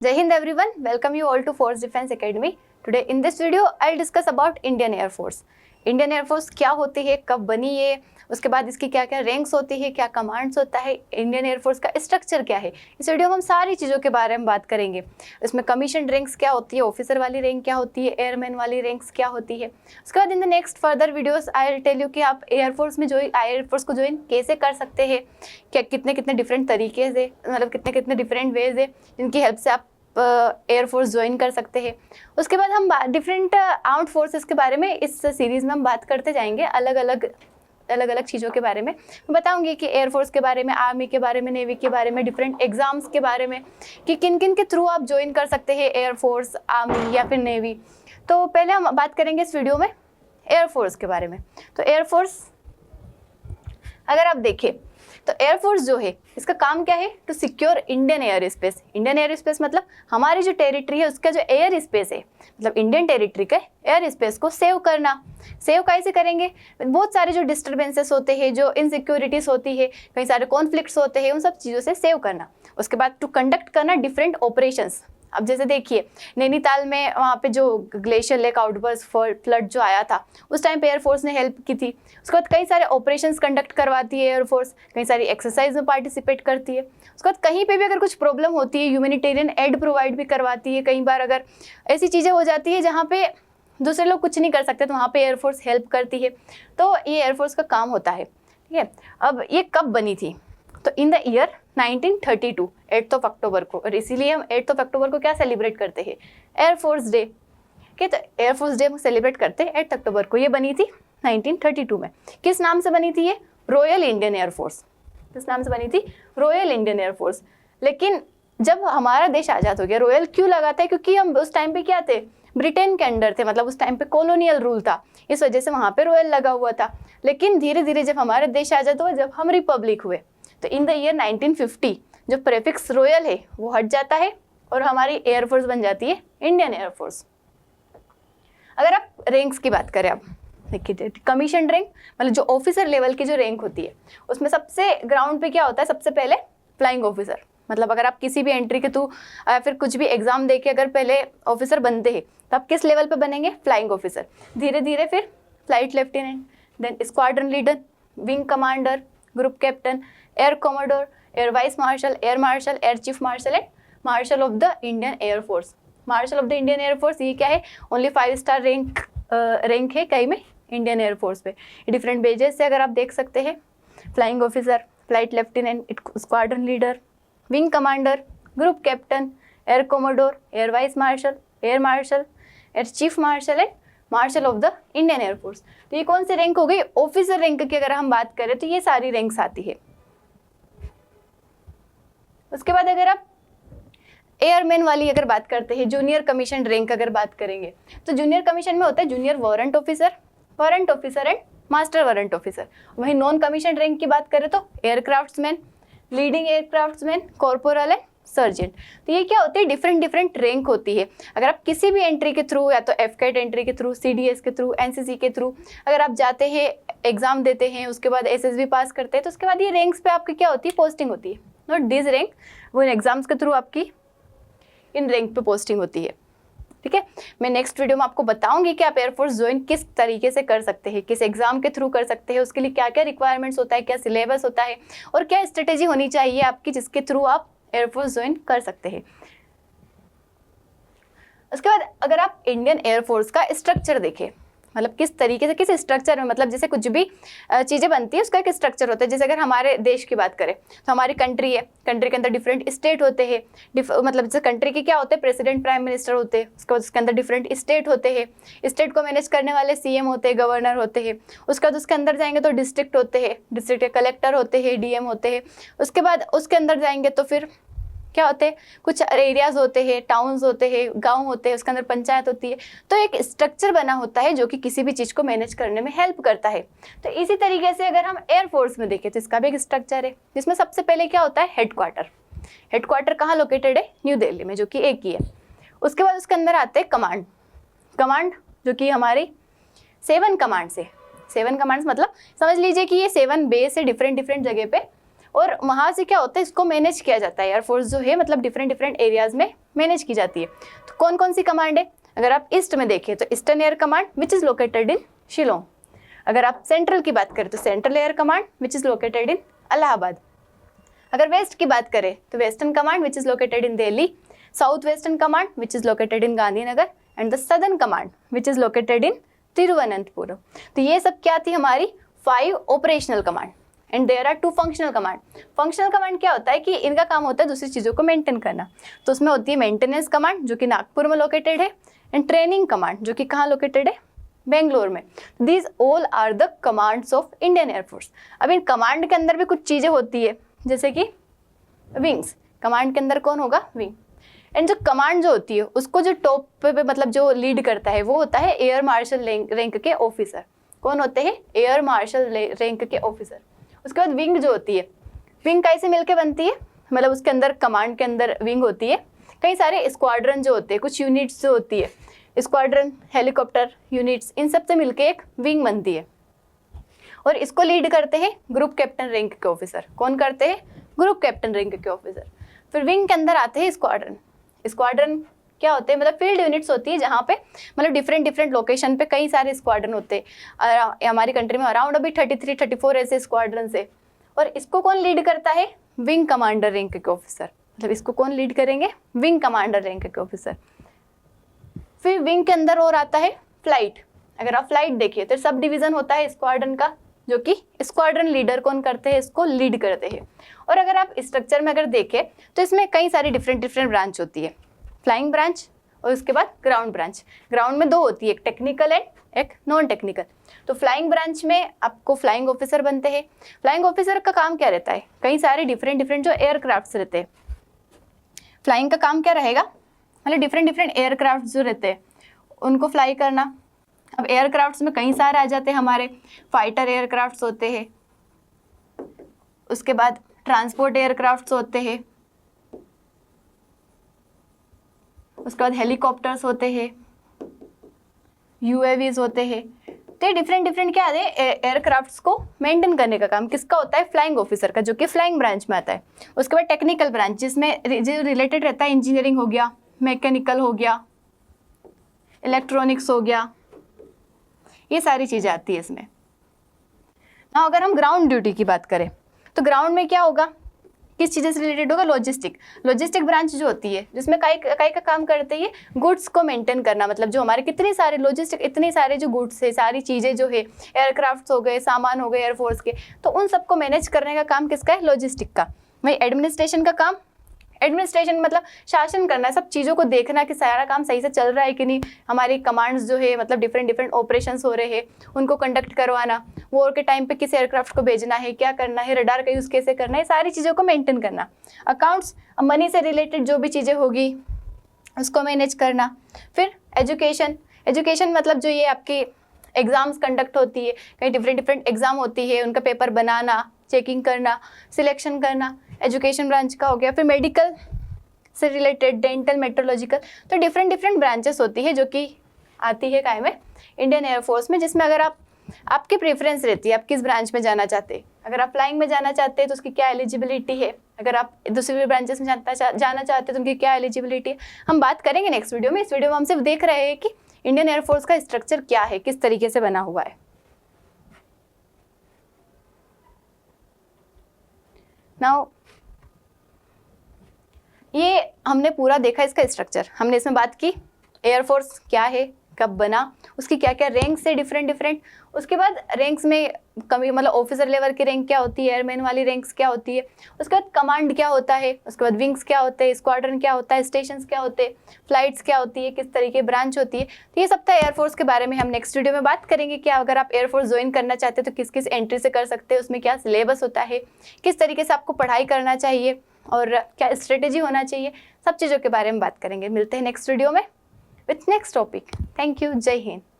Jai Hind everyone, welcome you all to Force Defense Academy. Today in this video I'll discuss about Indian Air Force. Indian air force क्या होती है, कब बनी ये, उसके बाद इसकी क्या क्या रैंक्स होती है, क्या कमांड्स होता है, इंडियन एयरफोर्स का स्ट्रक्चर क्या है। इस वीडियो में हम सारी चीज़ों के बारे में बात करेंगे। इसमें कमीशन रैंक्स क्या होती है, ऑफिसर वाली रैंक क्या होती है, एयरमैन वाली रैंक्स क्या होती है। उसके बाद in the next further videos I will tell you कि आप एयरफोर्स में एयरफोर्स को ज्वाइन कैसे कर सकते हैं, क्या कितने कितने डिफरेंट तरीके से, मतलब कितने कितने डिफरेंट वेज है जिनकी हेल्प से आप एयरफोर्स ज्वाइन कर सकते हैं। उसके बाद हम डिफरेंट आर्म्ड फोर्सेस के बारे में इस सीरीज़ में हम बात करते जाएंगे। अलग अलग चीज़ों के बारे में मैं बताऊंगी कि एयरफोर्स के बारे में, आर्मी के बारे में, नेवी के बारे में, डिफरेंट एग्जाम्स के बारे में कि किन किन के थ्रू आप ज्वाइन कर सकते हैं एयरफोर्स, आर्मी या फिर नेवी। तो पहले हम बात करेंगे इस वीडियो में एयरफोर्स के बारे में। तो एयरफोर्स अगर आप देखें तो एयरफोर्स जो है इसका काम क्या है, to secure Indian air space. Indian air space मतलब हमारी जो टेरिटरी है उसका जो एयर स्पेस है, मतलब इंडियन टेरिटरी का एयर स्पेस को सेव करना। सेव कैसे करेंगे, बहुत सारे जो डिस्टर्बेंसेस होते हैं, जो इनसिक्योरिटीज होती है, कई सारे कॉन्फ्लिक्ट्स होते हैं, उन सब चीज़ों से सेव करना। उसके बाद टू कंडक्ट करना डिफरेंट ऑपरेशंस। अब जैसे देखिए नैनीताल में वहाँ पे जो ग्लेशियर लेक आउटबर्स्ट फ्लड जो आया था उस टाइम पे एयरफोर्स ने हेल्प की थी। उसके बाद कई सारे ऑपरेशंस कंडक्ट करवाती है एयरफोर्स, कई सारी एक्सरसाइज में पार्टिसिपेट करती है। उसके बाद कहीं पे भी अगर कुछ प्रॉब्लम होती है ह्यूमैनिटेरियन एड प्रोवाइड भी करवाती है। कई बार अगर ऐसी चीज़ें हो जाती है जहाँ पे दूसरे लोग कुछ नहीं कर सकते तो वहाँ पे एयरफोर्स हेल्प करती है। तो ये एयरफोर्स का काम होता है, ठीक है। अब ये कब बनी थी, तो इन द ईयर 1932 8 अक्टूबर को, और इसीलिए हम 8 अक्टूबर को क्या सेलिब्रेट करते हैं, एयरफोर्स डे। ठीक है, तो एयरफोर्स डे हम सेलिब्रेट करते हैं 8 अक्टूबर को। ये बनी थी 1932 में। किस नाम से बनी थी ये, रॉयल इंडियन एयरफोर्स। किस नाम से बनी थी, रॉयल इंडियन एयरफोर्स। लेकिन जब हमारा देश आज़ाद हो गया, रॉयल क्यों लगाता है, क्योंकि हम उस टाइम पे क्या थे, ब्रिटेन के अंडर थे, मतलब उस टाइम पे कॉलोनियल रूल था, इस वजह से वहाँ पे रॉयल लगा हुआ था। लेकिन धीरे धीरे जब हमारे देश आज़ाद हुआ, जब हम रिपब्लिक हुए, तो इन द ईयर 1950 जो प्रेफिक्स रॉयल है वो हट जाता है और हमारी एयरफोर्स बन जाती है इंडियन एयरफोर्स। अगर आप रैंक्स की बात करें, आप देखिए कमीशन रैंक मतलब जो ऑफिसर लेवल की जो रैंक होती है उसमें सबसे ग्राउंड पे क्या होता है, सबसे पहले फ्लाइंग ऑफिसर। मतलब अगर आप किसी भी एंट्री के थ्रू फिर कुछ भी एग्जाम दे के अगर पहले ऑफिसर बनते हैं तो आप किस लेवल पे बनेंगे, फ्लाइंग ऑफिसर। धीरे धीरे फिर flight lieutenant, then squadron leader, wing commander, group captain, air commodore, air vice marshal, air chief marshal and marshal of the Indian air force. Marshal of the Indian air force ये क्या है, only 5 star rank है कहीं में Indian air force पे। Different badges से अगर आप देख सकते हैं, flying officer, flight lieutenant, squadron leader, wing commander, group captain, air commodore, air vice marshal, air chief marshal and marshal of the Indian air force. तो ये कौन सी रैंक हो गई, ऑफिसर रैंक की अगर हम बात करें तो ये सारी रैंक्स आती है। उसके बाद अगर आप एयरमैन वाली अगर बात करते हैं, जूनियर कमीशन रैंक अगर बात करेंगे, तो जूनियर कमीशन में होता है junior warrant officer and master warrant officer. वहीं नॉन कमीशन रैंक की बात करें तो aircraftsman, leading aircraftsman, corporal and sergeant. तो ये क्या होती है, डिफरेंट रैंक होती है। अगर आप किसी भी एंट्री के थ्रू, या तो एफकेट एंट्री के थ्रू, सीडीएस के थ्रू, एनसीसी के थ्रू अगर आप जाते हैं, एग्जाम देते हैं, उसके बाद एसएसबी पास करते हैं, तो उसके बाद ये रैंक्स पे आपकी क्या होती है, पोस्टिंग होती है। नॉट दिस रैंक, वो इन एग्जाम्स के थ्रू आपकी इन रैंक पे पोस्टिंग होती है। ठीक है, मैं नेक्स्ट वीडियो में आपको बताऊंगी कि आप एयरफोर्स ज्वाइन किस तरीके से कर सकते हैं, किस एग्जाम के थ्रू कर सकते हैं, उसके लिए क्या क्या रिक्वायरमेंट्स होता है, क्या सिलेबस होता है और क्या स्ट्रेटेजी होनी चाहिए आपकी जिसके थ्रू आप एयरफोर्स ज्वाइन कर सकते हैं। उसके बाद अगर आप इंडियन एयरफोर्स का स्ट्रक्चर देखें, मतलब किस तरीके से, किस स्ट्रक्चर में, मतलब जैसे कुछ भी चीज़ें बनती है उसका एक स्ट्रक्चर होता है। जैसे अगर हमारे देश की बात करें तो हमारी कंट्री है, कंट्री के अंदर डिफरेंट स्टेट होते हैं, मतलब जैसे कंट्री के क्या होते हैं, प्रेसिडेंट, प्राइम मिनिस्टर होते हैं। उसके बाद उसके अंदर डिफरेंट स्टेट होते हैं, स्टेट को मैनेज करने वाले सीएम होते हैं, गवर्नर होते हैं। उसके बाद उसके अंदर जाएंगे तो डिस्ट्रिक्ट होते हैं, डिस्ट्रिक्ट के कलेक्टर होते हैं, डीएम होते हैं। उसके बाद उसके अंदर जाएंगे तो फिर क्या होते हैं, कुछ एरियाज होते हैं, टाउन्स होते हैं, गांव होते हैं, उसके अंदर पंचायत होती है। तो एक स्ट्रक्चर बना होता है जो कि किसी भी चीज़ को मैनेज करने में हेल्प करता है। तो इसी तरीके से अगर हम एयरफोर्स में देखें तो इसका भी एक स्ट्रक्चर है, जिसमें सबसे पहले क्या होता है, हेडक्वार्टर। हेडक्वार्टर कहाँ लोकेटेड है, न्यू दिल्ली में, जो कि एक ही है। उसके बाद उसके अंदर आते हैं कमांड, जो कि हमारी 7 कमांड्स है। 7 कमांड्स मतलब समझ लीजिए कि ये 7 बेस है डिफरेंट जगह पे, और वहाँ से क्या होता है, इसको मैनेज किया जाता है। एयरफोर्स जो है मतलब डिफरेंट एरियाज में मैनेज की जाती है। तो कौन कौन सी कमांड है? अगर आप ईस्ट में देखें तो eastern air command which is located in Shillong. अगर आप सेंट्रल की बात करें तो central air command which is located in Allahabad. अगर वेस्ट की बात करें तो western command which is located in Delhi, south western command which is located in Gandhinagar and the southern command which is located in Thiruvananthapuram. तो ये सब क्या थी? हमारी 5 operational command and there are 2 functional command. Functional command क्या होता है कि इनका काम होता है दूसरी चीज़ों को मेंटेन करना। तो उसमें होती है मेंटेनेंस कमांड जो कि नागपुर में लोकेटेड है, एंड ट्रेनिंग कमांड जो कि कहाँ लोकेटेड है? बेंगलोर में। These all are the commands of Indian air force. अब इन कमांड के अंदर भी कुछ चीज़ें होती है जैसे कि विंग्स। कमांड के अंदर कौन होगा? विंग। एंड जो कमांड जो होती है उसको जो टॉप पे मतलब जो लीड करता है वो होता है एयर मार्शल रैंक के ऑफिसर। कौन होते हैं? एयर मार्शल रैंक के ऑफिसर। उसके बाद विंग जो होती है, विंग कैसे मिलके बनती है? मतलब उसके अंदर कमांड के अंदर विंग होती है, कई सारे स्क्वाड्रन जो होते हैं, कुछ यूनिट्स जो होती है, स्क्वाड्रन, हेलीकॉप्टर यूनिट्स, इन सब से मिलके एक विंग बनती है और इसको लीड करते हैं ग्रुप कैप्टन रैंक के ऑफिसर। कौन करते हैं? ग्रुप कैप्टन रैंक के ऑफिसर। फिर विंग के अंदर आते हैं स्क्वाड्रन। स्क्वाड्रन क्या होते हैं? मतलब फील्ड यूनिट्स होती है जहाँ पे मतलब डिफरेंट लोकेशन पे कई सारे स्क्वाड्रन होते हैं। हमारी कंट्री में अराउंड अभी 33-34 ऐसे स्क्वाड्रन है और इसको कौन लीड करता है? विंग कमांडर रैंक के ऑफिसर। मतलब इसको कौन लीड करेंगे? विंग कमांडर रैंक के ऑफिसर। फिर विंग के अंदर और आता है फ्लाइट। अगर आप फ्लाइट देखिए तो सब डिवीजन होता है स्क्वाड्रन का जो कि स्क्वाड्रन लीडर कौन करते हैं? इसको लीड करते हैं। और अगर आप स्ट्रक्चर में अगर देखें तो इसमें कई सारी डिफरेंट ब्रांच होती है। फ्लाइंग ब्रांच और उसके बाद ग्राउंड ब्रांच। ग्राउंड में 2 होती है, एक टेक्निकल एंड एक नॉन टेक्निकल। तो फ्लाइंग ब्रांच में आपको फ्लाइंग ऑफिसर बनते हैं। फ्लाइंग ऑफिसर का काम क्या रहता है? कई सारे डिफरेंट जो एयरक्राफ्ट रहते हैं, फ्लाइंग का काम क्या रहेगा? मतलब डिफरेंट एयरक्राफ्ट जो रहते हैं उनको फ्लाई करना। अब एयरक्राफ्ट्स में कई सारे आ जाते हैं हमारे, फाइटर एयरक्राफ्ट्स होते हैं, उसके बाद ट्रांसपोर्ट एयरक्राफ्ट्स होते हैं, उसके बाद हेलीकॉप्टर्स होते हैं, यूएवीज होते हैं। तो ये डिफरेंट क्या है? एयरक्राफ्ट्स को मेंटेन करने का काम किसका होता है? फ्लाइंग ऑफिसर का, जो कि फ्लाइंग ब्रांच में आता है। उसके बाद टेक्निकल ब्रांच जिसमें जो रिलेटेड रहता है इंजीनियरिंग हो गया, मैकेनिकल हो गया, इलेक्ट्रॉनिक्स हो गया, ये सारी चीज़ें आती है इसमें। ना अगर हम ग्राउंड ड्यूटी की बात करें तो ग्राउंड में क्या होगा? किस चीज़ से रिलेटेड होगा? लॉजिस्टिक ब्रांच जो होती है जिसमें काई का काम करते हैं गुड्स को मेंटेन करना। मतलब जो हमारे कितने सारे लॉजिस्टिक, इतने सारे जो गुड्स है, सारी चीज़ें जो है, एयरक्राफ्ट्स हो गए, सामान हो गए एयरफोर्स के, तो उन सबको मैनेज करने का काम किसका है? लॉजिस्टिक का। वही एडमिनिस्ट्रेशन का काम, एडमिनिस्ट्रेशन मतलब शासन करना, सब चीज़ों को देखना कि सारा काम सही से चल रहा है कि नहीं, हमारी कमांड्स जो है मतलब डिफरेंट ऑपरेशंस हो रहे हैं उनको कंडक्ट करवाना, वॉर के टाइम पे किस एयरक्राफ्ट को भेजना है, क्या करना है, रडार का यूज़ कैसे करना है, सारी चीज़ों को मेंटेन करना। अकाउंट्स, मनी से रिलेटेड जो भी चीज़ें होगी उसको मैनेज करना। फिर एजुकेशन मतलब जो ये आपकी एग्ज़ाम्स कंडक्ट होती है, कहीं डिफरेंट एग्ज़ाम होती है, उनका पेपर बनाना, चेकिंग करना, सिलेक्शन करना, एजुकेशन ब्रांच का हो गया। फिर मेडिकल से रिलेटेड, डेंटल, मेट्रोलॉजिकल, तो डिफरेंट ब्रांचेस होती है जो कि आती है काय में? इंडियन एयरफोर्स में, जिसमें अगर आपकी प्रेफरेंस रहती है आप किस ब्रांच में जाना चाहते हैं। अगर आप फ्लाइंग में जाना चाहते हैं तो उसकी क्या एलिजिबिलिटी है, अगर आप दूसरी ब्रांचेस में जाना चाहते हैं तो उनकी क्या एलिजिबिलिटी है, हम बात करेंगे नेक्स्ट वीडियो में। इस वीडियो में हम सिर्फ देख रहे हैं कि इंडियन एयरफोर्स का स्ट्रक्चर क्या है, किस तरीके से बना हुआ है। नाउ ये हमने पूरा देखा इसका स्ट्रक्चर, हमने इसमें बात की एयरफोर्स क्या है, कब बना, उसकी क्या क्या रैंक्स है डिफरेंट। उसके बाद रैंक्स में कमी मतलब ऑफिसर लेवल की रैंक क्या होती है, एयरमैन वाली रैंक्स क्या होती है, उसके बाद कमांड क्या होता है, उसके बाद विंग्स क्या होते हैं, स्क्वाड्रन क्या होता है, स्टेशंस क्या होते हैं, फ्लाइट्स क्या होती है, किस तरीके ब्रांच होती है। तो ये सब था एयरफोर्स के बारे में। हम नेक्स्ट वीडियो में बात करेंगे कि अगर आप एयरफोर्स ज्वाइन करना चाहते हैं तो किस किस एंट्री से कर सकते हैं, उसमें क्या सिलेबस होता है, किस तरीके से आपको पढ़ाई करना चाहिए और क्या स्ट्रेटेजी होना चाहिए, सब चीज़ों के बारे में बात करेंगे। मिलते हैं नेक्स्ट वीडियो में with next topic. Thank you. जय हिंद।